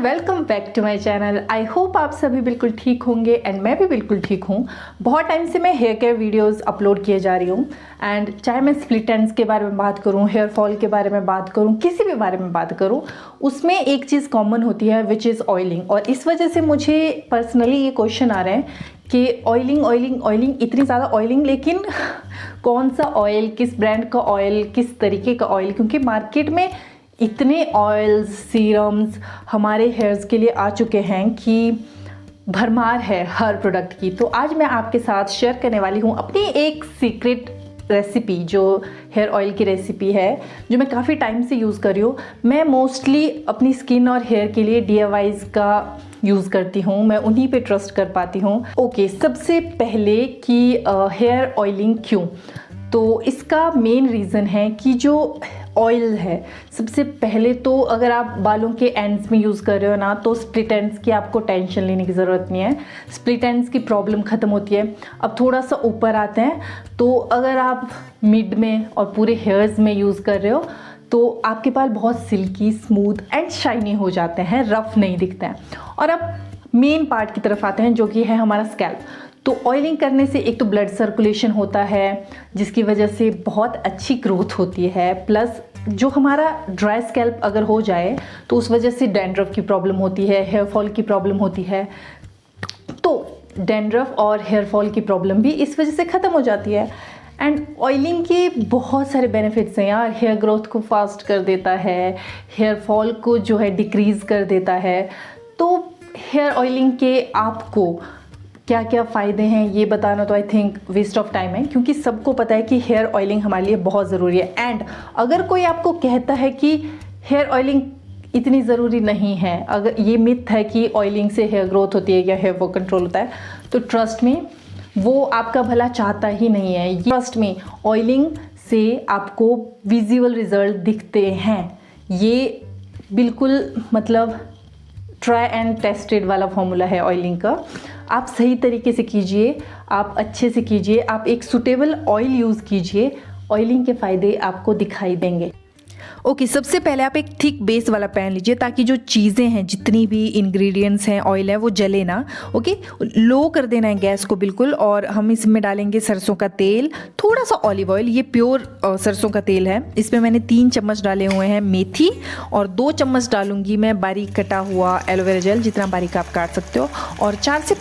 Welcome back to my channel. I hope आप सभी बिल्कुल ठीक होंगे एंड मैं भी बिल्कुल ठीक हूँ। बहुत टाइम से मैं हेयर केयर वीडियोस अपलोड किए जा रही हूँ एंड चाहे मैं स्प्लिट एंड्स के बारे में बात करूँ, हेयर फॉल के बारे में बात करूँ, किसी भी बारे में बात करूँ, उसमें एक चीज़ कॉमन होती है विच इज़ ऑयलिंग। और इस वजह से मुझे पर्सनली ये क्वेश्चन आ रहे हैं कि ऑयलिंग इतनी ज़्यादा ऑयलिंग, लेकिन कौन सा ऑयल, किस ब्रांड का ऑयल, किस तरीके का ऑयल, क्योंकि मार्केट में इतने ऑयल्स, सीरम्स हमारे हेयर्स के लिए आ चुके हैं कि भरमार है हर प्रोडक्ट की। तो आज मैं आपके साथ शेयर करने वाली हूँ अपनी एक सीक्रेट रेसिपी, जो हेयर ऑयल की रेसिपी है, जो मैं काफ़ी टाइम से यूज़ कर रही हूँ। मैं मोस्टली अपनी स्किन और हेयर के लिए DIYs का यूज़ करती हूँ, मैं उन्हीं पे ट्रस्ट कर पाती हूँ। ओके, सबसे पहले कि हेयर ऑयलिंग क्यों, तो इसका मेन रीज़न है कि जो ऑयल है, सबसे पहले तो अगर आप बालों के एंड्स में यूज़ कर रहे हो ना, तो स्प्लिट एंड्स की आपको टेंशन लेने की ज़रूरत नहीं है। स्प्लिट एंड्स की प्रॉब्लम ख़त्म होती है। अब थोड़ा सा ऊपर आते हैं, तो अगर आप मिड में और पूरे हेयर्स में यूज़ कर रहे हो तो आपके बाल बहुत सिल्की, स्मूथ एंड शाइनी हो जाते हैं, रफ नहीं दिखते हैं। और अब मेन पार्ट की तरफ आते हैं, जो कि है हमारा स्कैल्प। तो ऑयलिंग करने से एक तो ब्लड सर्कुलेशन होता है, जिसकी वजह से बहुत अच्छी ग्रोथ होती है। प्लस जो हमारा ड्राई स्कैल्प अगर हो जाए तो उस वजह से डैंड्रफ की प्रॉब्लम होती है, हेयर फॉल की प्रॉब्लम होती है। तो डैंड्रफ और हेयर फॉल की प्रॉब्लम भी इस वजह से ख़त्म हो जाती है। एंड ऑयलिंग के बहुत सारे बेनिफिट्स हैं यार। हेयर ग्रोथ को फास्ट कर देता है, हेयर फॉल को जो है डिक्रीज़ कर देता है। तो हेयर ऑयलिंग के आपको क्या क्या फ़ायदे हैं ये बताना तो I think waste of time है, क्योंकि सबको पता है कि हेयर ऑयलिंग हमारे लिए बहुत ज़रूरी है। एंड अगर कोई आपको कहता है कि हेयर ऑयलिंग इतनी ज़रूरी नहीं है, अगर ये मिथ है कि ऑयलिंग से हेयर ग्रोथ होती है या हेयर फॉल कंट्रोल होता है, तो ट्रस्ट में वो आपका भला चाहता ही नहीं है। ट्रस्ट में ऑयलिंग से आपको विजुअल रिजल्ट दिखते हैं। ये बिल्कुल मतलब ट्राई एंड टेस्टेड वाला फॉर्मूला है ऑयलिंग का। आप सही तरीके से कीजिए, आप अच्छे से कीजिए, आप एक सूटेबल ऑयल यूज़ कीजिए, ऑयलिंग के फ़ायदे आपको दिखाई देंगे। ओके, सबसे पहले आप एक थिक बेस वाला पैन लीजिए, ताकि जो चीज़ें हैं, जितनी भी इंग्रेडिएंट्स हैं, ऑयल है, वो जले ना। ओके, लो कर देना है गैस को बिल्कुल। और हम इसमें डालेंगे सरसों का तेल, थोड़ा सा ऑलिव ऑयल, ये प्योर सरसों का तेल है। इसमें मैंने 3 चम्मच डाले हुए हैं मेथी, और 2 चम्मच डालूंगी मैं बारीक कटा हुआ एलोवेरा जेल, जितना बारीक आप काट सकते हो। और 4 से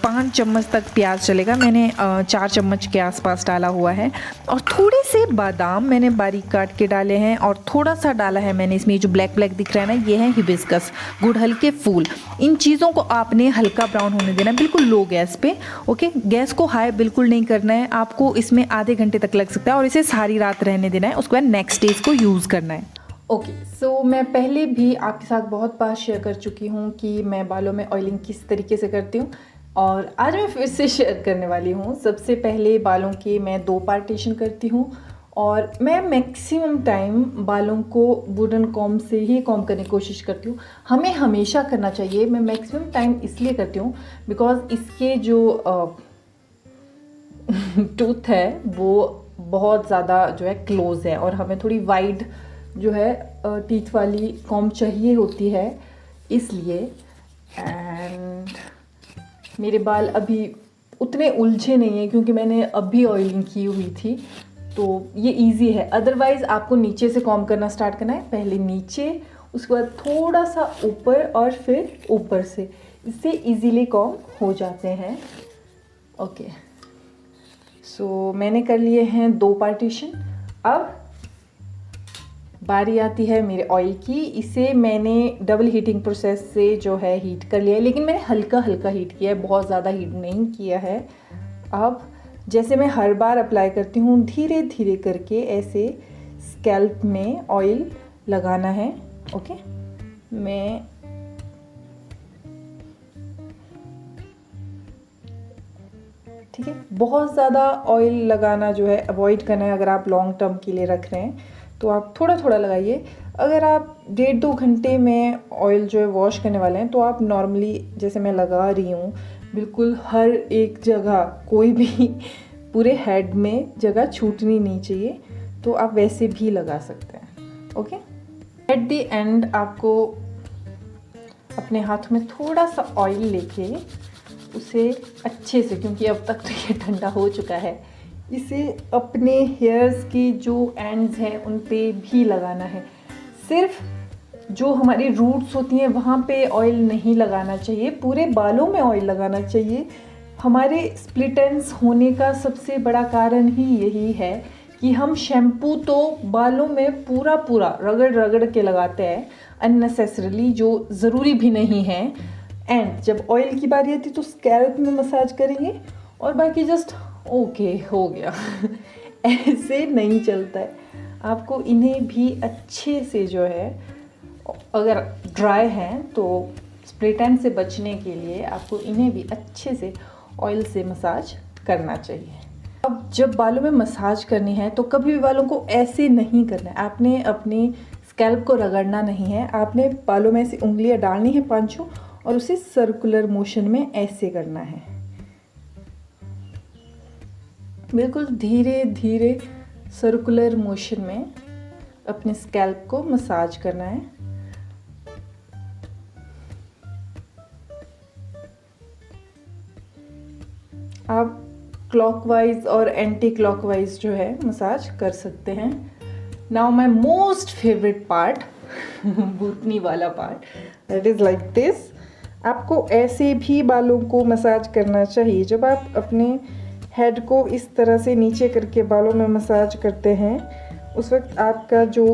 5 चम्मच तक प्याज चलेगा, मैंने 4 चम्मच के आसपास डाला हुआ है। और थोड़े से बादाम मैंने बारीक काट के डाले हैं, और थोड़ा सा डाला है मैंने इसमें जो ब्लैक ब्लैक दिख रहा है ना, ये है हिबिस्कस, गुड़हल के फूल। इन चीज़ों को आपने हल्का ब्राउन होने देना, बिल्कुल लो गैस पे। ओके, गैस को हाई बिल्कुल नहीं करना है आपको, इसमें आधे घंटे तक लग सकता है, और इसे सारी रात रहने देना है। उसके बाद नेक्स्ट डे इसको यूज़ करना है। ओके, सो मैं पहले भी आपके साथ बहुत बार शेयर कर चुकी हूँ कि मैं बालों में ऑयलिंग किस तरीके से करती हूँ, और आज मैं फिर से शेयर करने वाली हूँ। सबसे पहले बालों के मैं 2 पार्टीशन करती हूँ, और मैं मैक्सिमम टाइम बालों को वुडन कॉम्ब से ही कॉम्ब करने की कोशिश करती हूँ। हमें हमेशा करना चाहिए। मैं मैक्सिमम टाइम इसलिए करती हूँ बिकॉज इसके जो टूथ है वो बहुत ज़्यादा जो है क्लोज है, और हमें थोड़ी वाइड जो है टीथ वाली कॉम्ब चाहिए होती है, इसलिए। एंड मेरे बाल अभी उतने उलझे नहीं हैं, क्योंकि मैंने अभी ऑयलिंग की हुई थी, तो ये इजी है। अदरवाइज़ आपको नीचे से कॉम्ब करना स्टार्ट करना है, पहले नीचे, उसके बाद थोड़ा सा ऊपर, और फिर ऊपर से। इससे इजीली कॉम्ब हो जाते हैं। ओके, सो मैंने कर लिए हैं 2 पार्टीशन। अब बारी आती है मेरे ऑयल की। इसे मैंने डबल हीटिंग प्रोसेस से जो है हीट कर लिया है, लेकिन मैंने हल्का हल्का हीट किया है, बहुत ज़्यादा हीट नहीं किया है। अब जैसे मैं हर बार अप्लाई करती हूँ, धीरे धीरे करके ऐसे स्कैल्प में ऑयल लगाना है। ओके, मैं ठीक है, बहुत ज़्यादा ऑयल लगाना जो है अवॉइड करना है। अगर आप लॉन्ग टर्म के लिए रख रहे हैं तो आप थोड़ा थोड़ा लगाइए। अगर आप 1.5-2 घंटे में ऑयल जो है वॉश करने वाले हैं, तो आप नॉर्मली जैसे मैं लगा रही हूँ, बिल्कुल हर एक जगह, कोई भी पूरे हेड में जगह छूटनी नहीं चाहिए, तो आप वैसे भी लगा सकते हैं। ओके, एट द एंड आपको अपने हाथ में थोड़ा सा ऑयल लेके उसे अच्छे से, क्योंकि अब तक तो ये ठंडा हो चुका है, इसे अपने हेयर्स की जो एंड्स हैं उन पे भी लगाना है। सिर्फ जो हमारी रूट्स होती हैं वहाँ पे ऑयल नहीं लगाना चाहिए, पूरे बालों में ऑयल लगाना चाहिए। हमारे स्प्लिट एंड्स होने का सबसे बड़ा कारण ही यही है कि हम शैम्पू तो बालों में पूरा पूरा रगड़ रगड़ के लगाते हैं अननेसेसरीली, जो ज़रूरी भी नहीं है। एंड जब ऑयल की बारी आती है तो स्कैल्प में मसाज करेंगे और बाकी जस्ट ओके हो गया ऐसे नहीं चलता है। आपको इन्हें भी अच्छे से जो है, अगर ड्राई हैं तो स्प्लिट एंड से बचने के लिए आपको इन्हें भी अच्छे से ऑयल से मसाज करना चाहिए। अब जब बालों में मसाज करनी है तो कभी भी बालों को ऐसे नहीं करना है। आपने अपनी स्कैल्प को रगड़ना नहीं है, आपने बालों में ऐसी उंगलियां डालनी है पांचों और उसे सर्कुलर मोशन में ऐसे करना है। बिल्कुल धीरे धीरे सर्कुलर मोशन में अपने स्कैल्प को मसाज करना है। आप क्लॉकवाइज और एंटी क्लॉकवाइज जो है मसाज कर सकते हैं। Now my most favourite part बूटनी वाला part, that is like this. आपको ऐसे भी बालों को मसाज करना चाहिए। जब आप अपने हेड को इस तरह से नीचे करके बालों में मसाज करते हैं उस वक्त आपका जो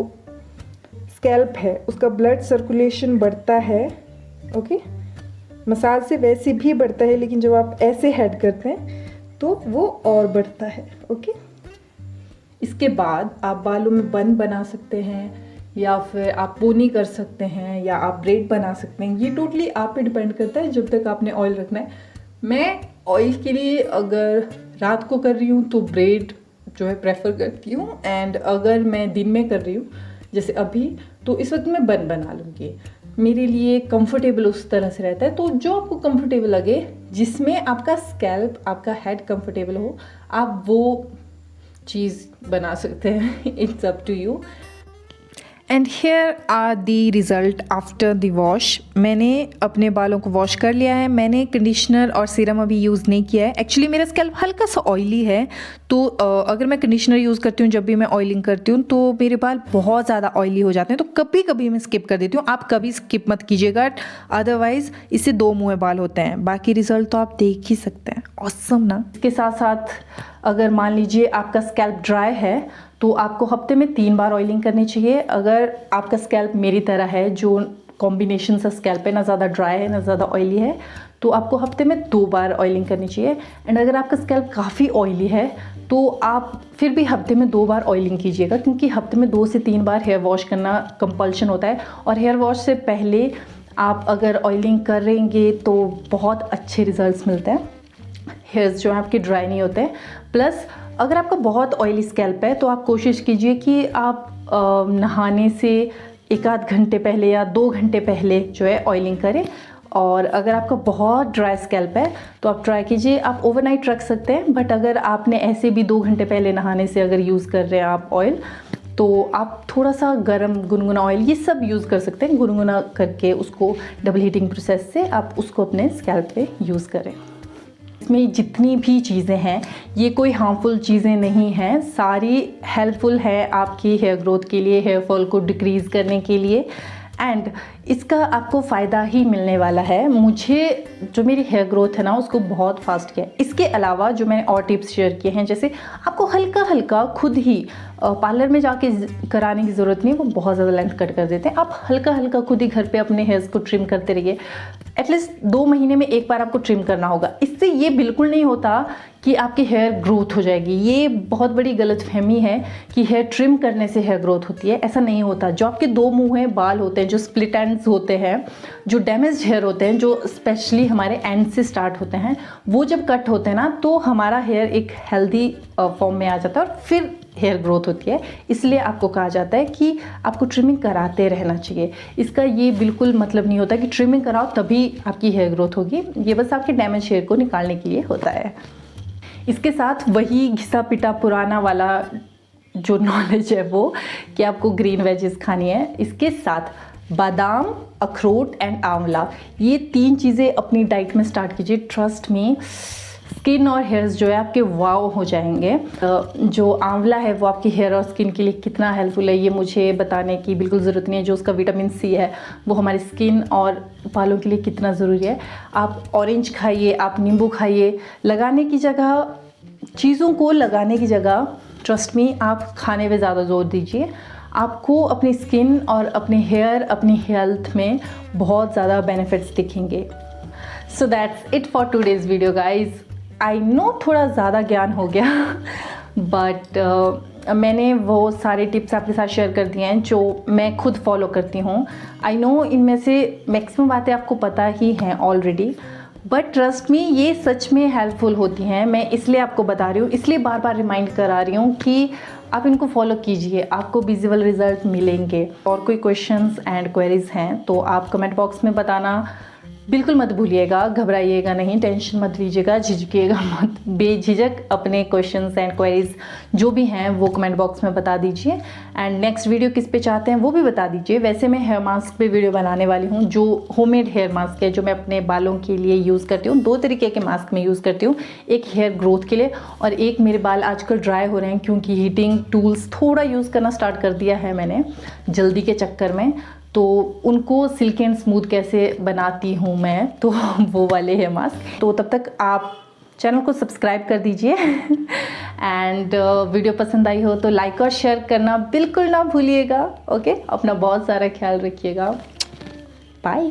स्कैल्प है उसका ब्लड सर्कुलेशन बढ़ता है। ओके, मसाज से वैसे भी बढ़ता है, लेकिन जब आप ऐसे हेड करते हैं तो वो और बढ़ता है। ओके, इसके बाद आप बालों में बन बना सकते हैं या फिर आप पोनी कर सकते हैं या आप ब्रेड बना सकते हैं। ये टोटली आप पे डिपेंड करता है जब तक आपने ऑयल रखना है। मैं ऑयल के लिए अगर रात को कर रही हूँ तो ब्रेड जो है प्रेफर करती हूँ, एंड अगर मैं दिन में कर रही हूँ जैसे अभी तो इस वक्त मैं बन बना लूँगी। मेरे लिए कंफर्टेबल उस तरह से रहता है। तो जो आपको कंफर्टेबल लगे, जिसमें आपका स्कैल्प, आपका हेड कंफर्टेबल हो, आप वो चीज़ बना सकते हैं। It's up to you. And hair are the result after the wash. मैंने अपने बालों को वॉश कर लिया है। मैंने कंडीशनर और सीरम अभी यूज़ नहीं किया है। एक्चुअली मेरा स्कैल्प हल्का सा ऑयली है, तो अगर मैं कंडीशनर यूज़ करती हूँ जब भी मैं ऑयलिंग करती हूँ तो मेरे बाल बहुत ज़्यादा ऑयली हो जाते हैं, तो कभी कभी मैं स्किप कर देती हूँ। आप कभी स्किप मत कीजिएगा, अदरवाइज़ इससे दो मुँह बाल होते हैं। बाकी रिज़ल्ट तो आप देख ही सकते हैं। ऑसम ना। इसके साथ साथ अगर मान लीजिए आपका स्कैल्प ड्राई है तो आपको हफ्ते में 3 बार ऑयलिंग करनी चाहिए। अगर आपका स्कैल्प मेरी तरह है जो कॉम्बिनेशन सा स्कैल्प है, ना ज़्यादा ड्राई है ना ज़्यादा ऑयली है, तो आपको हफ्ते में 2 बार ऑयलिंग करनी चाहिए। एंड अगर आपका स्कैल्प काफ़ी ऑयली है तो आप फिर भी हफ्ते में 2 बार ऑयलिंग कीजिएगा, क्योंकि हफ्ते में 2 से 3 बार हेयर वॉश करना कंपल्शन होता है। और हेयर वॉश से पहले आप अगर ऑयलिंग करेंगे तो बहुत अच्छे रिजल्ट्स मिलते हैं। हेयर्स जो हैं आपके ड्राई नहीं होते हैं। प्लस अगर आपका बहुत ऑयली स्कैल्प है तो आप कोशिश कीजिए कि आप नहाने से 1-8 घंटे पहले या 2 घंटे पहले जो है ऑयलिंग करें। और अगर आपका बहुत ड्राई स्कैल्प है तो आप ट्राई कीजिए, आप ओवरनाइट रख सकते हैं। बट अगर आपने ऐसे भी 2 घंटे पहले नहाने से अगर यूज़ कर रहे हैं आप ऑयल, तो आप थोड़ा सा गर्म गुनगुना ऑयल ये सब यूज़ कर सकते हैं। गुनगुना करके उसको डबल हीटिंग प्रोसेस से आप उसको अपने स्कैल्प पे यूज़ करें। इसमें जितनी भी चीज़ें हैं ये कोई हार्मफुल चीज़ें नहीं हैं, सारी हेल्पफुल है आपकी हेयर ग्रोथ के लिए, हेयर फॉल को डिक्रीज़ करने के लिए। एंड इसका आपको फ़ायदा ही मिलने वाला है। मुझे जो मेरी हेयर ग्रोथ है ना उसको बहुत फास्ट किया है। इसके अलावा जो मैंने और टिप्स शेयर किए हैं, जैसे आपको हल्का हल्का खुद ही पार्लर में जाके कराने की ज़रूरत नहीं है, वो बहुत ज़्यादा लेंथ कट कर देते हैं। आप हल्का हल्का खुद ही घर पे अपने हेयर्स को ट्रिम करते रहिए। एटलीस्ट 2 महीने में 1 बार आपको ट्रिम करना होगा। इससे ये बिल्कुल नहीं होता कि आपकी हेयर ग्रोथ हो जाएगी। ये बहुत बड़ी गलतफहमी है कि हेयर ट्रिम करने से हेयर ग्रोथ होती है। ऐसा नहीं होता। जो आपके 2 मुँह बाल होते हैं, जो स्प्लिट एंड्स होते हैं, जो डैमेज हेयर होते हैं, जो स्पेशली हमारे एंड से स्टार्ट होते हैं, वो जब कट होते हैं ना तो हमारा हेयर एक हेल्दी फॉर्म में आ जाता है और फिर हेयर ग्रोथ होती है। इसलिए आपको कहा जाता है कि आपको ट्रिमिंग कराते रहना चाहिए। इसका ये बिल्कुल मतलब नहीं होता कि ट्रिमिंग कराओ तभी आपकी हेयर ग्रोथ होगी। ये बस आपके डैमेज हेयर को निकालने के लिए होता है। इसके साथ वही घिसा पिटा पुराना वाला जो नॉलेज है वो कि आपको ग्रीन वेजेस खानी है। इसके साथ बादाम, अखरोट एंड आंवला, ये 3 चीज़ें अपनी डाइट में स्टार्ट कीजिए। ट्रस्ट मी, स्किन और हेयर्स जो है आपके वाव हो जाएंगे। जो आंवला है वो आपकी हेयर और स्किन के लिए कितना हेल्पफुल है ये मुझे बताने की बिल्कुल ज़रूरत नहीं है। जो उसका विटामिन सी है वो हमारी स्किन और बालों के लिए कितना ज़रूरी है। आप ऑरेंज खाइए, आप नींबू खाइए, लगाने की जगह, चीज़ों को लगाने की जगह ट्रस्ट मी आप खाने पे ज़्यादा जोर दीजिए। आपको अपनी स्किन और अपने हेयर, अपनी हेल्थ में बहुत ज़्यादा बेनिफिट्स दिखेंगे। So that's it for today's video guys. I know थोड़ा ज़्यादा ज्ञान हो गया बट मैंने वो सारे टिप्स आपके साथ शेयर कर दिए हैं जो मैं खुद फॉलो करती हूँ। आई नो इनमें से मैक्सिमम बातें आपको पता ही हैं ऑलरेडी, बट ट्रस्ट मी ये सच में हेल्पफुल होती हैं। मैं इसलिए आपको बता रही हूँ, इसलिए बार बार रिमाइंड करा रही हूँ कि आप इनको फॉलो कीजिए, आपको विजिबल रिजल्ट मिलेंगे। और कोई क्वेश्चंस एंड क्वेरीज हैं तो आप कमेंट बॉक्स में बताना बिल्कुल मत भूलिएगा, घबराइएगा नहीं, टेंशन मत लीजिएगा, झिझकिएगा मत, बेझिझक अपने क्वेश्चंस एंड क्वेरीज जो भी हैं वो कमेंट बॉक्स में बता दीजिए। एंड नेक्स्ट वीडियो किस पे चाहते हैं वो भी बता दीजिए। वैसे मैं हेयर मास्क पे वीडियो बनाने वाली हूँ, जो होममेड हेयर मास्क है, जो मैं अपने बालों के लिए यूज़ करती हूँ। 2 तरीके के मास्क में यूज़ करती हूँ, एक हेयर ग्रोथ के लिए और एक मेरे बाल आजकल ड्राई हो रहे हैं क्योंकि हीटिंग टूल्स थोड़ा यूज़ करना स्टार्ट कर दिया है मैंने जल्दी के चक्कर में, तो उनको सिल्की एंड स्मूथ कैसे बनाती हूँ मैं, तो वो वाले है मास्क। तो तब तक आप चैनल को सब्सक्राइब कर दीजिए एंड वीडियो पसंद आई हो तो लाइक और शेयर करना बिल्कुल ना भूलिएगा। ओके, अपना बहुत सारा ख्याल रखिएगा। बाय।